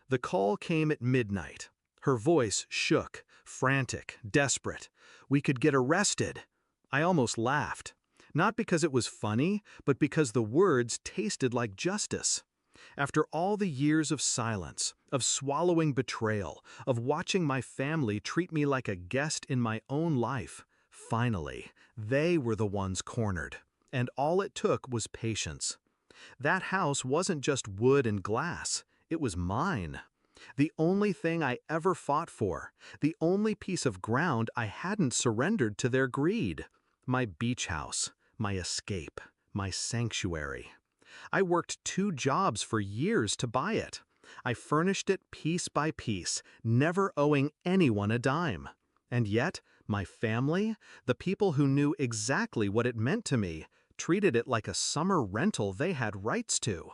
The call came at midnight. Her voice shook, frantic, desperate. We could get arrested. I almost laughed. Not because it was funny, but because the words tasted like justice. After all the years of silence, of swallowing betrayal, of watching my family treat me like a guest in my own life, finally, they were the ones cornered. And all it took was patience. That house wasn't just wood and glass, it was mine. The only thing I ever fought for, the only piece of ground I hadn't surrendered to their greed. My beach house, my escape, my sanctuary. I worked 2 jobs for years to buy it. I furnished it piece by piece, never owing anyone a dime. And yet, my family, the people who knew exactly what it meant to me, treated it like a summer rental they had rights to.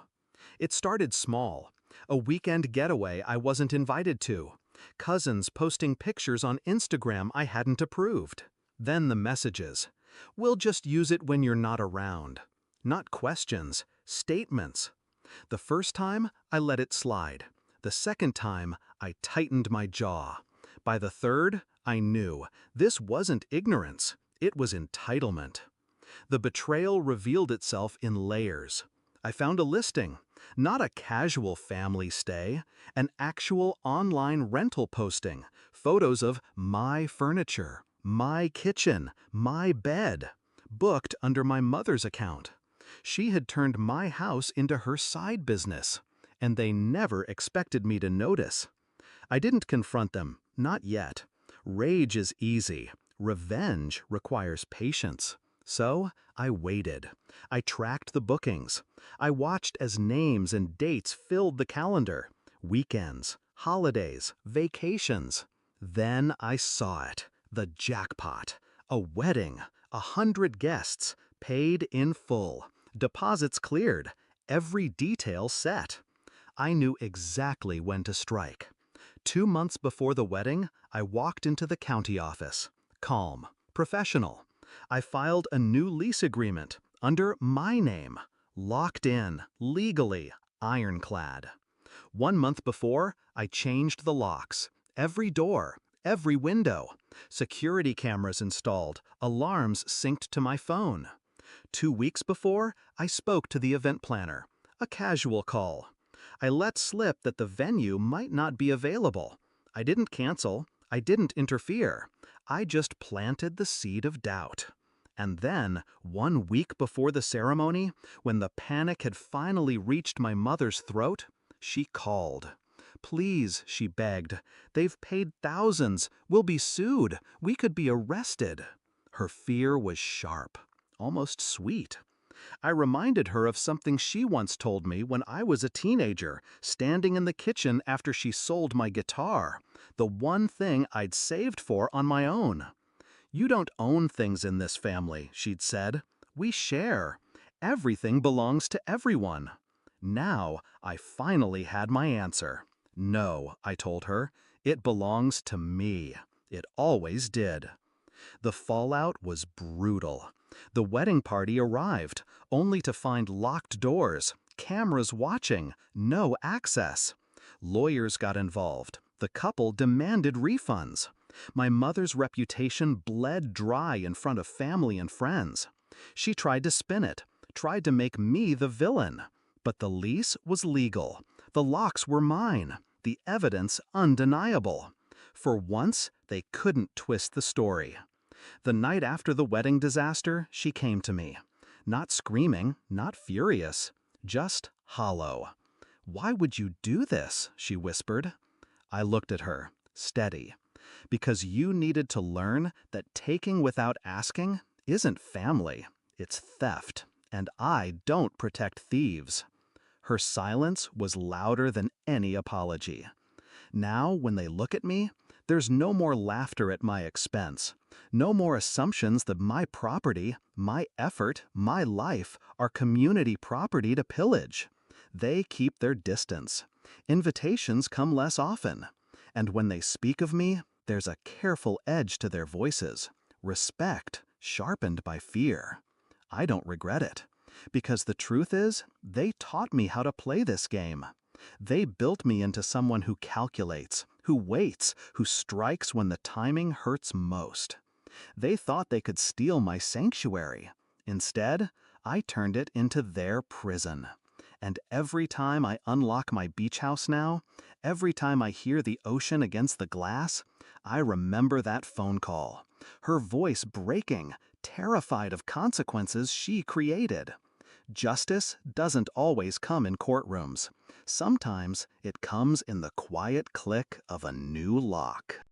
It started small. A weekend getaway I wasn't invited to. Cousins posting pictures on Instagram I hadn't approved. Then the messages. "We'll just use it when you're not around." Not questions, statements. The first time, I let it slide. The second time, I tightened my jaw. By the third, I knew this wasn't ignorance, it was entitlement. The betrayal revealed itself in layers. I found a listing, not a casual family stay, an actual online rental posting, photos of my furniture, my kitchen, my bed, booked under my mother's account. She had turned my house into her side business, and they never expected me to notice. I didn't confront them, not yet. Rage is easy. Revenge requires patience. So I waited. I tracked the bookings. I watched as names and dates filled the calendar. Weekends, holidays, vacations. Then I saw it. The jackpot. A wedding. 100 guests. Paid in full. Deposits cleared. Every detail set. I knew exactly when to strike. 2 months before the wedding, I walked into the county office. Calm. Professional. I filed a new lease agreement under my name. Locked in. Legally. Ironclad. 1 month before, I changed the locks. Every door. Every window. Security cameras installed. Alarms synced to my phone. 2 weeks before, I spoke to the event planner. A casual call. I let slip that the venue might not be available. I didn't cancel. I didn't interfere. I just planted the seed of doubt. And then, 1 week before the ceremony, when the panic had finally reached my mother's throat, she called. "Please," she begged. "They've paid thousands. We'll be sued. We could be arrested." Her fear was sharp, almost sweet. I reminded her of something she once told me when I was a teenager, standing in the kitchen after she sold my guitar, the one thing I'd saved for on my own. "You don't own things in this family," she'd said. "We share. Everything belongs to everyone." Now, I finally had my answer. "No," I told her. "It belongs to me. It always did." The fallout was brutal. The wedding party arrived, only to find locked doors, cameras watching, no access. Lawyers got involved. The couple demanded refunds. My mother's reputation bled dry in front of family and friends. She tried to spin it, tried to make me the villain. But the lease was legal. The locks were mine. The evidence undeniable. For once, they couldn't twist the story. The night after the wedding disaster, she came to me. Not screaming, not furious, just hollow. "Why would you do this?" she whispered. I looked at her, steady. "Because you needed to learn that taking without asking isn't family, it's theft, and I don't protect thieves." Her silence was louder than any apology. Now, when they look at me, there's no more laughter at my expense, no more assumptions that my property, my effort, my life are community property to pillage. They keep their distance. Invitations come less often. And when they speak of me, there's a careful edge to their voices, respect sharpened by fear. I don't regret it, because the truth is, they taught me how to play this game. They built me into someone who calculates, who waits, who strikes when the timing hurts most. They thought they could steal my sanctuary. Instead, I turned it into their prison. And every time I unlock my beach house now, every time I hear the ocean against the glass, I remember that phone call. Her voice breaking, terrified of consequences she created. Justice doesn't always come in courtrooms. Sometimes it comes in the quiet click of a new lock.